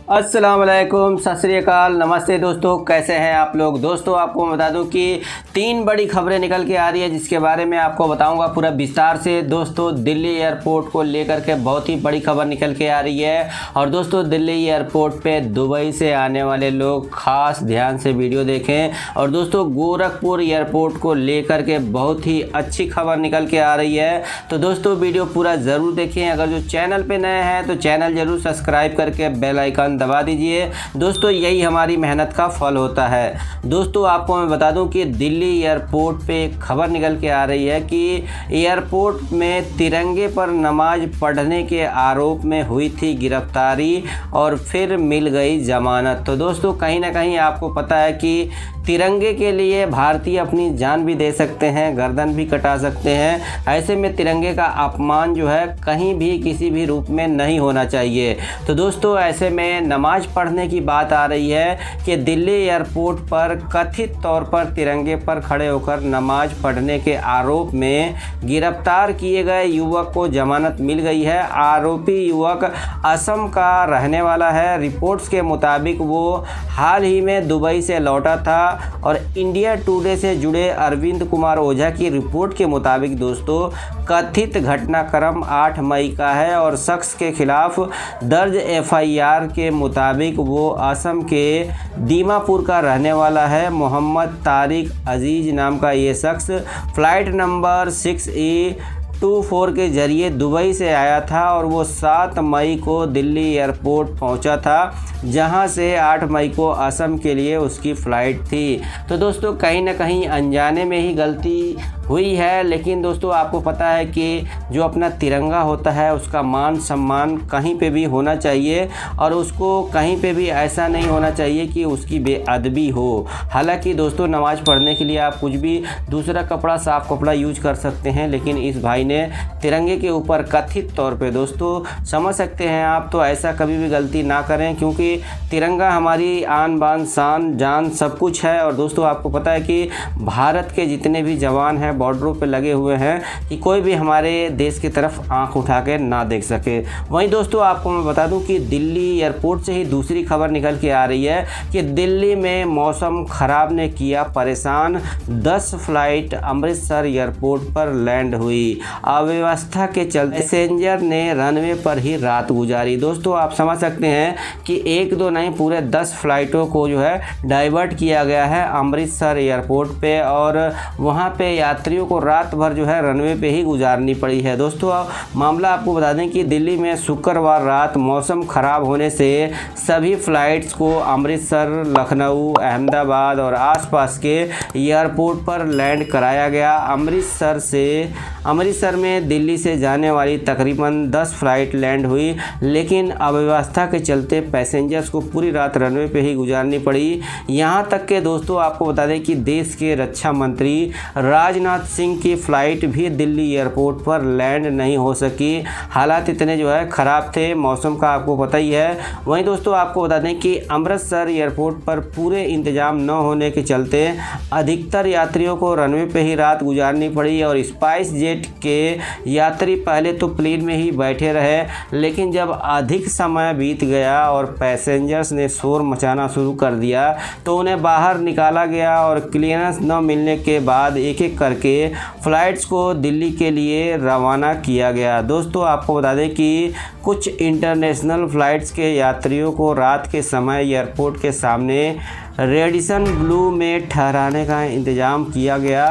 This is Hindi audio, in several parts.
अस्सलाम वालेकुम, सत श्री अकाल, नमस्ते दोस्तों। कैसे हैं आप लोग। दोस्तों आपको मैं बता दूं कि 3 बड़ी खबरें निकल के आ रही है जिसके बारे में आपको बताऊंगा पूरा विस्तार से। दोस्तों दिल्ली एयरपोर्ट को लेकर के बहुत ही बड़ी खबर निकल के आ रही है। और दोस्तों दिल्ली एयरपोर्ट पे दुबई से आने वाले लोग खास ध्यान से वीडियो देखें। और दोस्तों गोरखपुर एयरपोर्ट को लेकर के बहुत ही अच्छी खबर निकल के आ रही है, तो दोस्तों वीडियो पूरा ज़रूर देखें। अगर जो चैनल पे नए हैं तो चैनल ज़रूर सब्सक्राइब करके बेल आइकन दबा दीजिए। दोस्तों यही हमारी मेहनत का फल होता है। दोस्तों आपको मैं बता दूं कि दिल्ली एयरपोर्ट पे एक खबर निकल के आ रही है कि एयरपोर्ट में तिरंगे पर नमाज पढ़ने के आरोप में हुई थी गिरफ्तारी और फिर मिल गई जमानत। तो दोस्तों कहीं ना कहीं आपको पता है कि तिरंगे के लिए भारतीय अपनी जान भी दे सकते हैं, गर्दन भी कटा सकते हैं। ऐसे में तिरंगे का अपमान जो है कहीं भी किसी भी रूप में नहीं होना चाहिए। तो दोस्तों ऐसे में नमाज पढ़ने की बात आ रही है कि दिल्ली एयरपोर्ट पर कथित तौर पर तिरंगे पर खड़े होकर नमाज पढ़ने के आरोप में गिरफ्तार किए गए युवक को जमानत मिल गई है। आरोपी युवक असम का रहने वाला है। रिपोर्ट्स के मुताबिक वो हाल ही में दुबई से लौटा था। और इंडिया टुडे से जुड़े अरविंद कुमार ओझा की रिपोर्ट के मुताबिक दोस्तों कथित घटनाक्रम 8 मई का है और शख्स के खिलाफ दर्ज एफआईआर के मुताबिक वो असम के दीमापुर का रहने वाला है। मोहम्मद तारिक अजीज नाम का ये शख्स फ्लाइट नंबर 6E24 के ज़रिए दुबई से आया था और वो 7 मई को दिल्ली एयरपोर्ट पहुंचा था, जहां से 8 मई को असम के लिए उसकी फ़्लाइट थी। तो दोस्तों कहीं ना कहीं अनजाने में ही गलती हुई है, लेकिन दोस्तों आपको पता है कि जो अपना तिरंगा होता है उसका मान सम्मान कहीं पे भी होना चाहिए और उसको कहीं पे भी ऐसा नहीं होना चाहिए कि उसकी बेअदबी हो। हालांकि दोस्तों नमाज़ पढ़ने के लिए आप कुछ भी दूसरा कपड़ा, साफ़ कपड़ा यूज कर सकते हैं, लेकिन इस भाई ने तिरंगे के ऊपर कथित तौर पे दोस्तों समझ सकते हैं आप, तो ऐसा कभी भी गलती ना करें क्योंकि तिरंगा हमारी आन बान शान जान सब कुछ है। और दोस्तों आपको पता है कि भारत के जितने भी जवान हैं बॉर्डरों पे लगे हुए हैं कि कोई भी हमारे देश की तरफ आंख उठा के ना देख सके। वहीं दोस्तों आपको मैं बता दूं कि दिल्ली एयरपोर्ट से ही दूसरी खबर निकल के आ रही है कि दिल्ली में मौसम खराब ने किया परेशान। 10 फ्लाइट अमृतसर एयरपोर्ट पर लैंड हुई। अव्यवस्था के चलते पैसेंजर ने रनवे पर ही रात गुजारी। दोस्तों आप समझ सकते हैं कि 1-2 नहीं पूरे 10 फ्लाइटों को जो है डाइवर्ट किया गया है अमृतसर एयरपोर्ट पे और वहाँ पे यात्रियों को रात भर जो है रनवे पे ही गुजारनी पड़ी है। दोस्तों मामला आपको बता दें कि दिल्ली में शुक्रवार रात मौसम ख़राब होने से सभी फ़्लाइट्स को अमृतसर, लखनऊ, अहमदाबाद और आसपास के एयरपोर्ट पर लैंड कराया गया। अमृतसर में दिल्ली से जाने वाली तकरीबन 10 फ्लाइट लैंड हुई, लेकिन अव्यवस्था के चलते पैसेंजर्स को पूरी रात रनवे पे ही गुजारनी पड़ी। यहाँ तक के दोस्तों आपको बता दें कि देश के रक्षा मंत्री राजनाथ सिंह की फ़्लाइट भी दिल्ली एयरपोर्ट पर लैंड नहीं हो सकी। हालात इतने जो है ख़राब थे, मौसम का आपको पता ही है। वहीं दोस्तों आपको बता दें कि अमृतसर एयरपोर्ट पर पूरे इंतजाम न होने के चलते अधिकतर यात्रियों को रनवे पे ही रात गुजारनी पड़ी और स्पाइस जेट के यात्री पहले तो प्लेन में ही बैठे रहे, लेकिन जब अधिक समय बीत गया और पैसेंजर्स ने शोर मचाना शुरू कर दिया तो उन्हें बाहर निकाला गया और क्लियरेंस न मिलने के बाद एक-एक करके फ़्लाइट्स को दिल्ली के लिए रवाना किया गया। दोस्तों आपको बता दें कि कुछ इंटरनेशनल फ़्लाइट्स के यात्रियों को रात के समय एयरपोर्ट के सामने रेडिसन ब्लू में ठहराने का इंतज़ाम किया गया।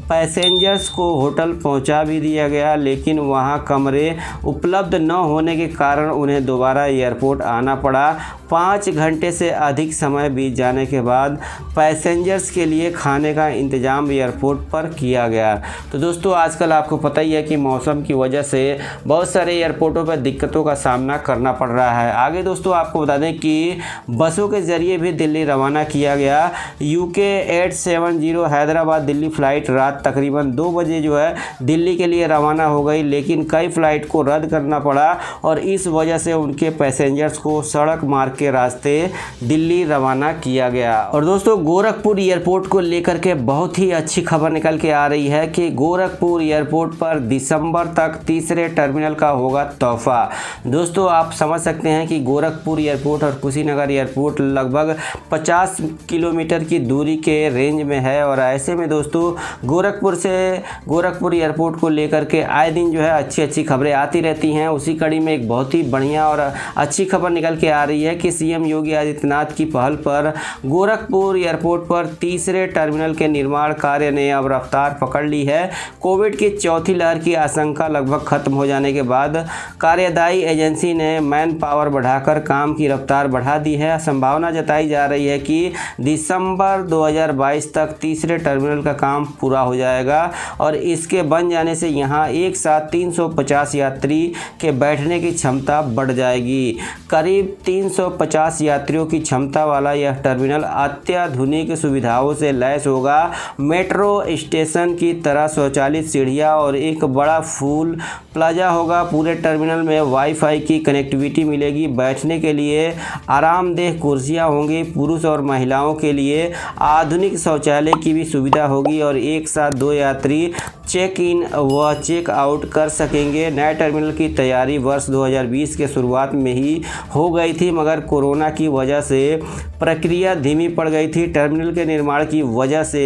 पैसेंजर्स को होटल पहुंचा भी दिया गया, लेकिन वहां कमरे उपलब्ध न होने के कारण उन्हें दोबारा एयरपोर्ट आना पड़ा। 5 घंटे से अधिक समय बीत जाने के बाद पैसेंजर्स के लिए खाने का इंतज़ाम एयरपोर्ट पर किया गया। तो दोस्तों आजकल आपको पता ही है कि मौसम की वजह से बहुत सारे एयरपोर्टों पर दिक्कतों का सामना करना पड़ रहा है। आगे दोस्तों आपको बता दें कि बसों के ज़रिए भी दिल्ली रवाना किया किया गया। UK 870 हैदराबाद दिल्ली फ़्लाइट रात तकरीबन 2 बजे जो है दिल्ली के लिए रवाना हो गई, लेकिन कई फ़्लाइट को रद्द करना पड़ा और इस वजह से उनके पैसेंजर्स को सड़क मार्ग के रास्ते दिल्ली रवाना किया गया। और दोस्तों गोरखपुर एयरपोर्ट को लेकर के बहुत ही अच्छी खबर निकल के आ रही है कि गोरखपुर एयरपोर्ट पर दिसंबर तक तीसरे टर्मिनल का होगा तोहफा। दोस्तों आप समझ सकते हैं कि गोरखपुर एयरपोर्ट और कुशीनगर एयरपोर्ट लगभग 50 किलोमीटर की दूरी के रेंज में है और ऐसे में दोस्तों गोरखपुर एयरपोर्ट को लेकर के आए दिन जो है अच्छी खबरें आती रहती हैं। उसी कड़ी में एक बहुत ही बढ़िया और अच्छी खबर निकल के आ रही है कि सीएम योगी आदित्यनाथ की पहल पर गोरखपुर एयरपोर्ट पर तीसरे टर्मिनल के निर्माण कार्य ने अब रफ्तार पकड़ ली है। कोविड की चौथी लहर की आशंका लगभग खत्म हो जाने के बाद कार्यदायी एजेंसी ने मैन पावर बढ़ाकर काम की रफ्तार बढ़ा दी है। संभावना जताई जा रही है कि दिसंबर 2022 तक तीसरे टर्मिनल का काम पूरा हो जाएगा और इसके बन जाने से यहाँ एक साथ 350 यात्री के बैठने की क्षमता बढ़ जाएगी। करीब 350 यात्रियों की क्षमता वाला यह टर्मिनल अत्याधुनिक सुविधाओं से लैस होगा। मेट्रो स्टेशन की तरह स्वचालित सीढ़ियाँ और एक बड़ा फूल प्लाजा होगा। पूरे टर्मिनल में वाईफाई की कनेक्टिविटी मिलेगी। बैठने के लिए आरामदेह कुर्सियाँ होंगी। पुरुष और महिलाओं के लिए आधुनिक शौचालय की भी सुविधा होगी और एक साथ 2 यात्री चेक इन व चेक आउट कर सकेंगे। नए टर्मिनल की तैयारी वर्ष 2020 के शुरुआत में ही हो गई थी, मगर कोरोना की वजह से प्रक्रिया धीमी पड़ गई थी। टर्मिनल के निर्माण की वजह से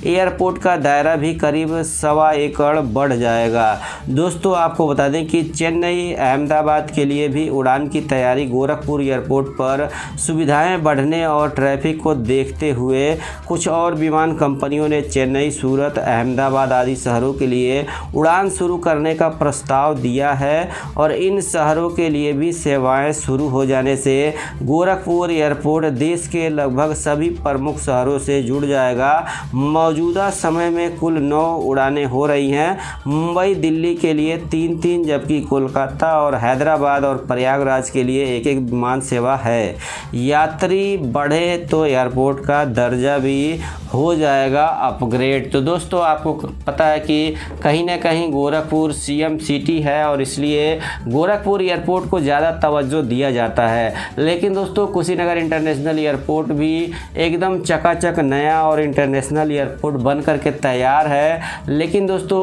एयरपोर्ट का दायरा भी करीब 1.25 एकड़ बढ़ जाएगा। दोस्तों आपको बता दें कि चेन्नई अहमदाबाद के लिए भी उड़ान की तैयारी गोरखपुर एयरपोर्ट पर सुविधाएं बढ़ने और ट्रैफिक को देखते हुए कुछ और विमान कंपनियों ने चेन्नई, सूरत, अहमदाबाद आदि शहरों के लिए उड़ान शुरू करने का प्रस्ताव दिया है और इन शहरों के लिए भी सेवाएं शुरू हो जाने से गोरखपुर एयरपोर्ट देश के लगभग सभी प्रमुख शहरों से जुड़ जाएगा। मौजूदा समय में कुल 9 उड़ानें हो रही हैं। मुंबई, दिल्ली के लिए 3-3 जबकि कोलकाता और हैदराबाद और प्रयागराज के लिए 1-1 विमान सेवा है। यात्री बढ़े तो एयरपोर्ट का दर्जा भी हो जाएगा अपग्रेड। तो दोस्तों आपको पता है कि कहीं ना कहीं गोरखपुर सीएम सिटी है और इसलिए गोरखपुर एयरपोर्ट को ज़्यादा तवज्जो दिया जाता है। लेकिन दोस्तों कुशीनगर इंटरनेशनल एयरपोर्ट भी एकदम चकाचक नया और इंटरनेशनल एयरपोर्ट बन करके तैयार है। लेकिन दोस्तों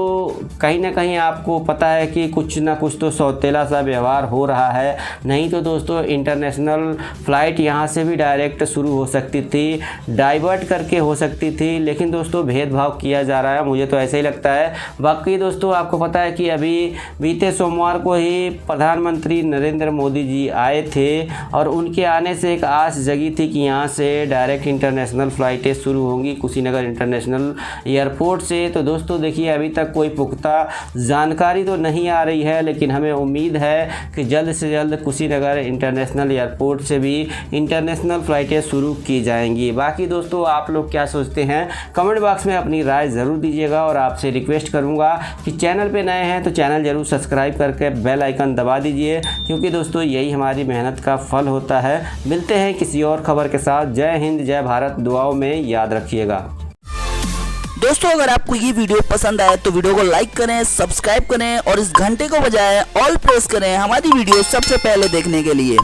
कहीं ना कहीं आपको पता है कि कुछ ना कुछ तो सौतेला सा व्यवहार हो रहा है। नहीं तो दोस्तों इंटरनेशनल फ़्लाइट यहाँ से भी डायरेक्ट शुरू हो सकती थी, डाइवर्ट करके हो सकती थी, लेकिन दोस्तों भेदभाव किया जा रहा है। मुझे तो ऐसा ही लगता है। बाकी दोस्तों आपको पता है कि अभी बीते सोमवार को ही प्रधानमंत्री नरेंद्र मोदी जी आए थे और उनके आने से एक आस जगी थी कि यहाँ से डायरेक्ट इंटरनेशनल फ़्लाइटें शुरू होंगी कुशीनगर इंटरनेशनल एयरपोर्ट से। तो दोस्तों देखिए अभी तक कोई पुख्ता जानकारी तो नहीं आ रही है, लेकिन हमें उम्मीद है कि जल्द से जल्द कुशीनगर इंटरनेशनल एयरपोर्ट से भी इंटरनेशनल फ़्लाइटें शुरू की जाएंगी। बाकी दोस्तों आप लोग क्या सोचते हैं कमेंट बॉक्स में अपनी राय ज़रूर दीजिएगा और आपसे रिक्वेस्ट करूंगा कि चैनल पे नए हैं तो चैनल ज़रूर सब्सक्राइब करके बेल आइकन दबा दीजिए, क्योंकि दोस्तों यही हमारी मेहनत का फल होता है। मिलते हैं किसी और खबर के साथ। जय हिंद, जय भारत, दुआओं में याद रखिएगा। दोस्तों अगर आपको ये वीडियो पसंद आए तो वीडियो को लाइक करें, सब्सक्राइब करें और इस घंटे को बजाय ऑल प्रेस करें हमारी वीडियो सबसे पहले देखने के लिए।